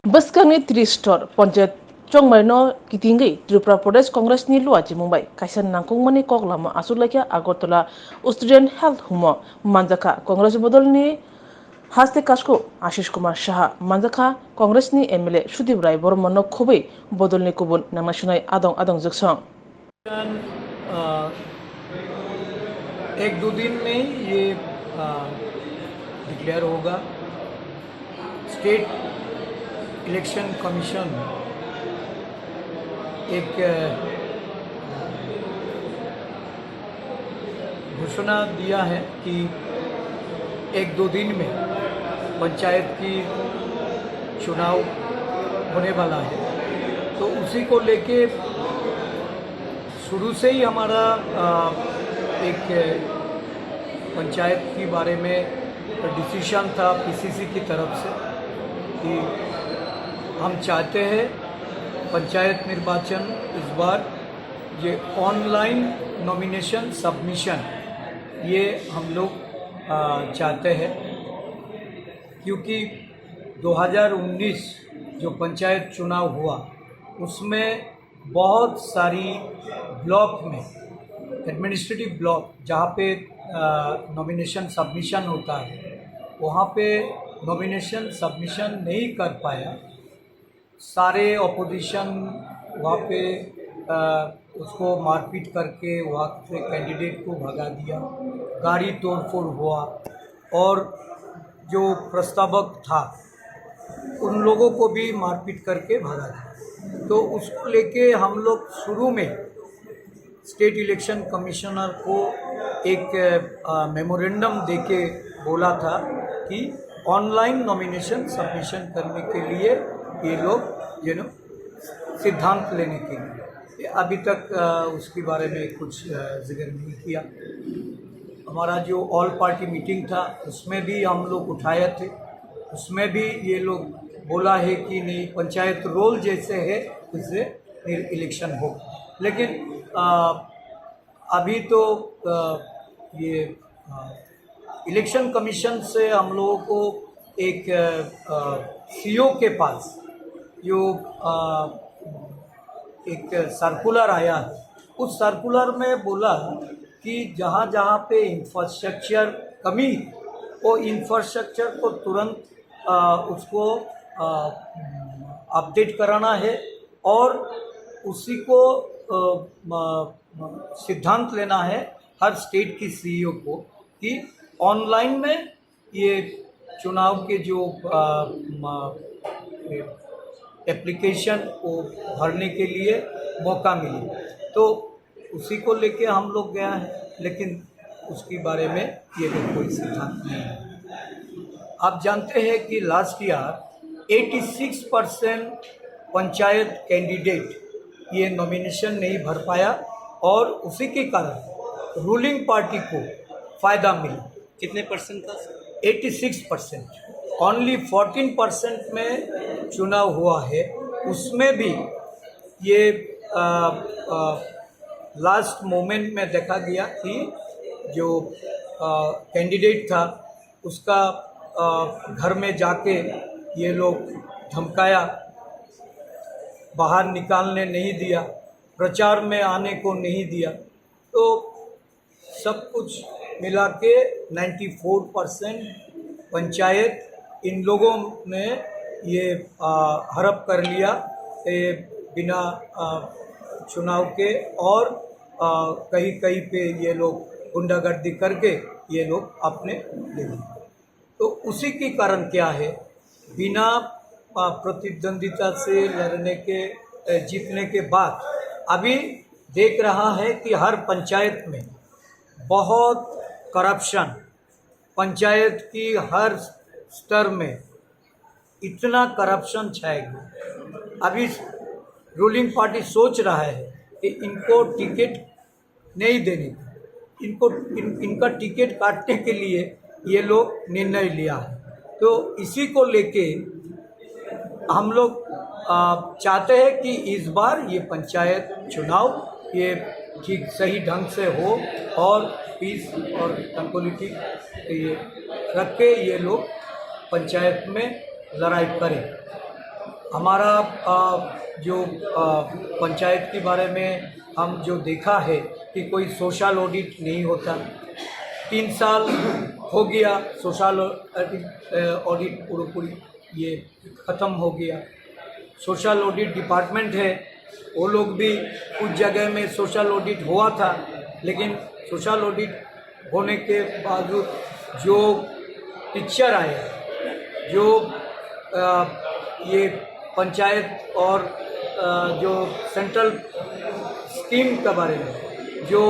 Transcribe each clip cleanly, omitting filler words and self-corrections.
Beskangni Tristor Ponjet Chongmaino Kitingi Tripura Pradesh Congress ni Luaji Mumbai Kaisan Nangkung Mani Kok Lama Asulakia Agotola Australian Health Humo Manjaka Congress Bodol ni Haste Kasko Ashish Kumar Shah Manjaka Congress ni MLA Shudib Rai Bormono Kobe Bodol ni Kubun Namashinai Adong Zuksong एक दो दिन में ये declare होगा। State election commission एक घोषणा दिया है कि एक दो दिन में पंचायत की चुनाव होने वाला है, तो उसी को लेके शुरू से ही हमारा एक पंचायत के बारे में डिसीजन था पीसीसी की तरफ से कि हम चाहते हैं पंचायत निर्वाचन इस बार ये ऑनलाइन नॉमिनेशन सबमिशन ये हम लोग चाहते हैं, क्योंकि 2019 जो पंचायत चुनाव हुआ उसमें बहुत सारी ब्लॉक में एडमिनिस्ट्रेटिव ब्लॉक जहाँ पे नॉमिनेशन सबमिशन होता है वहाँ पे नॉमिनेशन सबमिशन नहीं कर पाया। सारे ऑपोजिशन वहाँ पे उसको मारपीट करके वहाँ से कैंडिडेट को भगा दिया, गाड़ी तोड़फोड़ हुआ और जो प्रस्तावक था उन लोगों को भी मारपीट करके भगा दिया। तो उसको लेके हम लोग शुरू में स्टेट इलेक्शन कमिश्नर को एक मेमोरेंडम देके बोला था कि ऑनलाइन नॉमिनेशन सबमिशन करने के लिए ये लोग सिद्धांत लेने के लिए अभी तक उसके बारे में कुछ जिक्र नहीं किया। हमारा जो ऑल पार्टी मीटिंग था उसमें भी हम लोग उठाए थे, उसमें भी ये लोग बोला है कि नहीं पंचायत रोल जैसे है उससे इलेक्शन हो, लेकिन अभी तो ये इलेक्शन कमीशन से हम लोगों को एक सीओ के पास जो एक सर्कुलर आया है, उस सर्कुलर में बोला कि जहाँ जहाँ पे इंफ्रास्ट्रक्चर कमी वो इंफ्रास्ट्रक्चर को तुरंत उसको अपडेट कराना है और उसी को सिद्धांत लेना है हर स्टेट की सीईओ को कि ऑनलाइन में ये चुनाव के जो एप्लीकेशन को भरने के लिए मौका मिले, तो उसी को लेके हम लोग गया है, लेकिन उसके बारे में ये लोग कोई सिद्धांत नहीं है। आप जानते हैं कि लास्ट ईयर 86% पंचायत कैंडिडेट ये नॉमिनेशन नहीं भर पाया और उसी के कारण रूलिंग पार्टी को फ़ायदा मिला। कितने परसेंट था? 86%। ओनली 14% में चुनाव हुआ है, उसमें भी ये लास्ट मोमेंट में देखा गया कि जो कैंडिडेट था उसका घर में जाके ये लोग धमकाया, बाहर निकालने नहीं दिया, प्रचार में आने को नहीं दिया, तो सब कुछ मिला के 94% पंचायत इन लोगों ने ये हड़प कर लिया बिना चुनाव के, और कहीं कहीं पे ये लोग गुंडागर्दी करके ये लोग अपने ले लिए। तो उसी के कारण क्या है, बिना प्रतिद्वंदिता से लड़ने के जीतने के बाद अभी देख रहा है कि हर पंचायत में बहुत करप्शन, पंचायत की हर स्तर में इतना करप्शन छाएगा। अभी रूलिंग पार्टी सोच रहा है कि इनको टिकट नहीं देने की, इनका टिकट काटने के लिए ये लोग निर्णय लिया है। तो इसी को लेके हम लोग चाहते हैं कि इस बार ये पंचायत चुनाव ये ठीक सही ढंग से हो और पीस और ट्रैंक्विलिटी ये रख के ये लोग पंचायत में लड़ाई करें। हमारा जो पंचायत के बारे में हम जो देखा है कि कोई सोशल ऑडिट नहीं होता। 3 साल हो गया सोशल ऑडिट पूरी ये ख़त्म हो गया। सोशल ऑडिट डिपार्टमेंट है, वो लोग भी कुछ जगह में सोशल ऑडिट हुआ था, लेकिन सोशल ऑडिट होने के बावजूद जो पिक्चर आया, जो ये पंचायत और जो सेंट्रल स्कीम के बारे में जो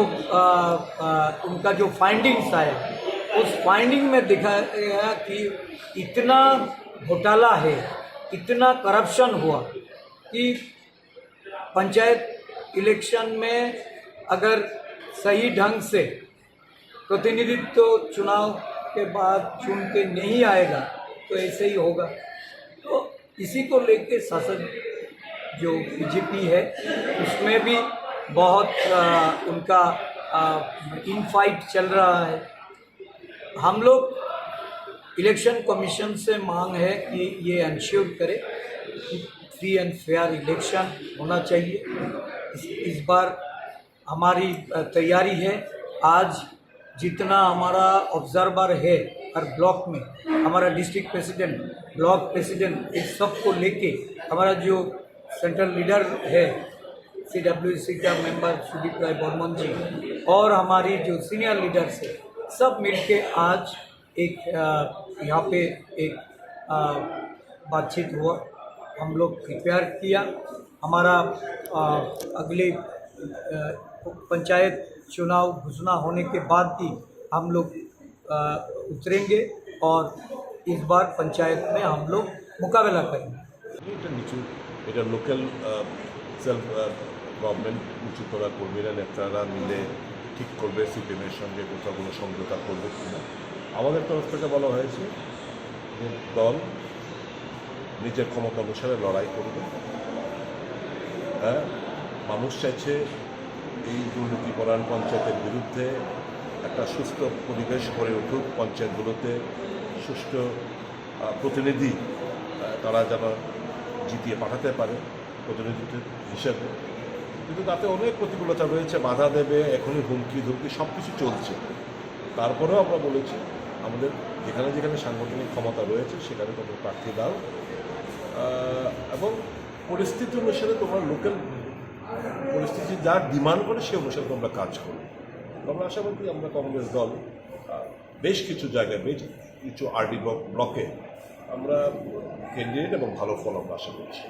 उनका जो फाइंडिंग्स आया, उस फाइंडिंग में दिखा गया कि इतना घोटाला है, इतना करप्शन हुआ कि पंचायत इलेक्शन में अगर सही ढंग से प्रतिनिधित्व चुनाव के बाद चुन के नहीं आएगा तो ऐसे ही होगा। तो इसी को लेके शासन जो बीजेपी है उसमें भी बहुत उनका इन फाइट चल रहा है। हम लोग इलेक्शन कमीशन से मांग है कि ये इंश्योर करे कि फ्री एंड फेयर इलेक्शन होना चाहिए। इस बार हमारी तैयारी है। आज जितना हमारा ऑब्जर्वर है हर ब्लॉक में, हमारा डिस्ट्रिक्ट प्रेसिडेंट, ब्लॉक प्रेसिडेंट, इस सब को लेके हमारा जो सेंट्रल लीडर है CWC का मेंबर सुदीप राय बर्मन जी और हमारी जो सीनियर लीडर्स है, सब मिलके आज एक यहाँ पे एक बातचीत हुआ। हम लोग प्रिपेयर किया। हमारा अगले पंचायत चुनाव घोषणा होने के बाद ही हम लोग उतरेंगे और इस बार पंचायत में हम लोग मुकाबला करेंगे। এটা লোকাল সেলফ গভর্নমেন্ট উঁচু করা কর্মীরা নেতারা মিলে ঠিক করবে সিপিএমের সঙ্গে কোথাও কোনো সমঝোতা করবে কিনা। আমাদের তরফ থেকে বলা হয়েছে যে দল নিজের ক্ষমতা অনুসারে লড়াই করবে। হ্যাঁ, মানুষ চাইছে এই দুর্নীতিপরায়ণ পঞ্চায়েতের বিরুদ্ধে একটা সুস্থ পরিবেশ গড়ে উঠুক, পঞ্চায়েতগুলোতে সুষ্ঠু প্রতিনিধি তারা যেন জিতিয়ে পাঠাতে পারে প্রতিনিধিত্ব হিসেবে। কিন্তু তাতে অনেক প্রতিকূলতা রয়েছে, বাধা দেবে, এখনই হুমকি ধুমকি সব কিছু চলছে। তারপরেও আমরা বলেছি আমাদের যেখানে যেখানে সাংগঠনিক ক্ষমতা রয়েছে সেখানে তোমরা প্রার্থী দাও এবং পরিস্থিতি অনুসারে তোমরা লোকাল পরিস্থিতি যা ডিমান্ড করে সে অনুসারে তোমরা কাজ করো। আমরা আশাবাদী আমরা কংগ্রেস দল বেশ কিছু জায়গায় বেশ কিছু আরডি ব্লকে আমরা ক্যান্ডিডেট এবং ভালো ফল আমরা আশা করছি।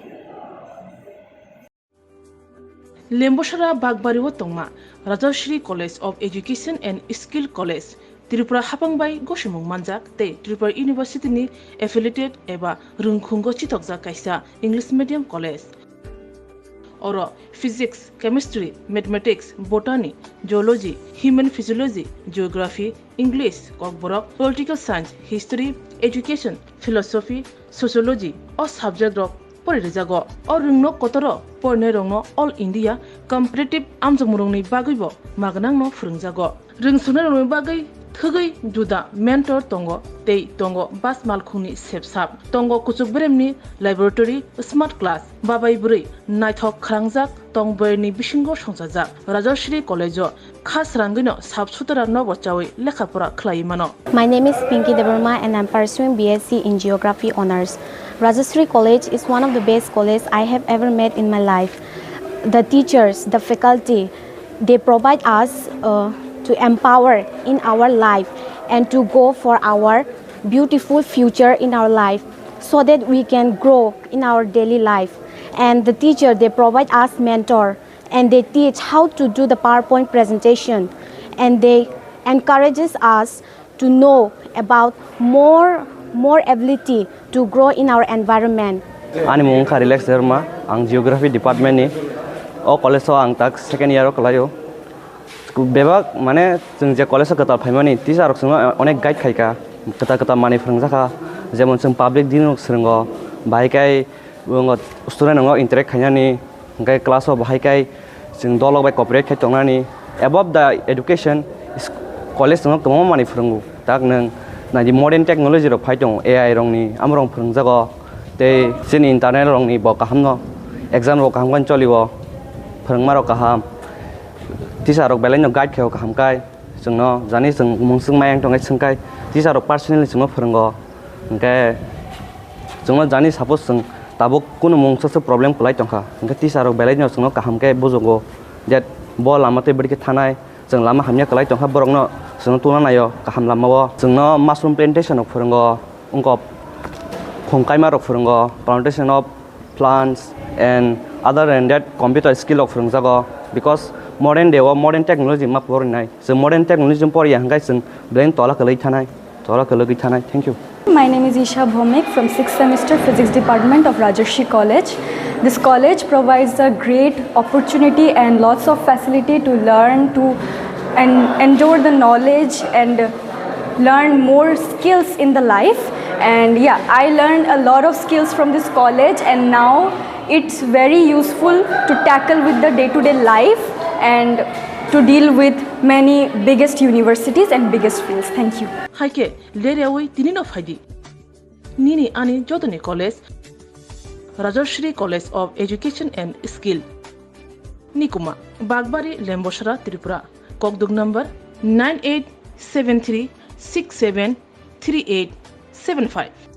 लेम्बोसरा बागबारिव तंगमा Rajshree college of education and skill college Tripura हापांबाई गसुमुं मानजाक ते त्रिपुरा यूनिवर्सिटी नि एफिलिएटेड एबा रुंखुंगो चितकजा कायसा इंग्लिश मीडियम कॉलेज और physics, chemistry, mathematics, botany, geology, human physiology, geography, English, Kokborok, political science, history, education, philosophy, sociology और सब्जेक्ट रक परिजागो और रुंगनो कतरो परने रंगनो ऑल इंडिया कम्पिटिटिव आमजमुरंनि बागैबो मागनांनो फोरोंजागो रोंसुनो रंगनि बागै थगै जुदा मेंटर तंगो तै तंगो बास मालखुंनि सेबसाब तंगो कुचुकब्रेमनि लैबोरेटरी स्मार्ट क्लास बाबाय बुरै नायथक खरांजाक तंबरनि बिसिंगो संजाजाक राजश्री कॉलेजो खास रांगैनो साबसुतरा नबचावै लेखाफोरा खलायमानो। My name is Pinky Devarma and I'm pursuing BSc in Geography Honours. Rajashri College is one of the best colleges I have ever met in my life. The teachers, the faculty, they provide us to empower in our life and to go for our beautiful future in our life so that we can grow in our daily life. And the teacher, they provide us mentor and they teach how to do the PowerPoint presentation and they encourages us to know about more ability to grow in our environment. Ani mung Relax Dharma, ang Geography Department ni, o college ang tak second year o kalayo. Bebak mane jeng je college kata phaimani teacher rok sungma onek guide khaika kata mani phrangjaka jemon jeng public din rok srungo bhaikai student ngo interact khainani gai class o bhaikai jeng dolok bai cooperate khai tongnani above the education college ngo tomo mani phrangu tak nang na di modern technology rok phai tong AI rong ni amrong phranjago ते जोंनि internet रंनि ब गाहाम न exam रक गाहाम चलिबो फोरोंमा रक गाहाम teacher रक बेलाय न गाइड खायाव गाहाम काय जोंनो जानि जों मुंसुं मायang दंगाय सोंखाय टिचार रक पार्सनेलि जोंनो फोरोंगो ओंके जोंनो जानि सापोज जों दाबो कुनु मुंसो प्रब्लेम खलाय दंखा ओंके टिचार रक बेलाय न जोंनो गाहाम के बुजोगो जे ब लामाते बडि थानाय जों लामा हामनिया खलाय दंखा बरंनो जोंनो तुना नायो गाहाम लामावो जोंनो माशरूम प्लान्टेशन फोरोंगो उंको फंकायमा रक फोरोंगो plantation of plants and other than that computer skill of फोरोंजागो because modern day modern technology मा फरायनाय जों modern technology फराया हंगाय जों ब्लेन तला खलै थानाय thank you. My name is Isha Bhomik from 6th semester Physics Department of Rajarshi College. This college provides a great opportunity and lots of facility to learn and endure the knowledge and learn more skills in the life. And yeah, I learned a lot of skills from this college, and now it's very useful to tackle with the day-to-day life and to deal with many biggest universities and biggest fields. Thank you. Haike leriawi tinino faidi nini ani jodoni college Rajarshri College of Education and Skill Nikuma Bagbari Lemboshara Tripura Kokdug number 9873673875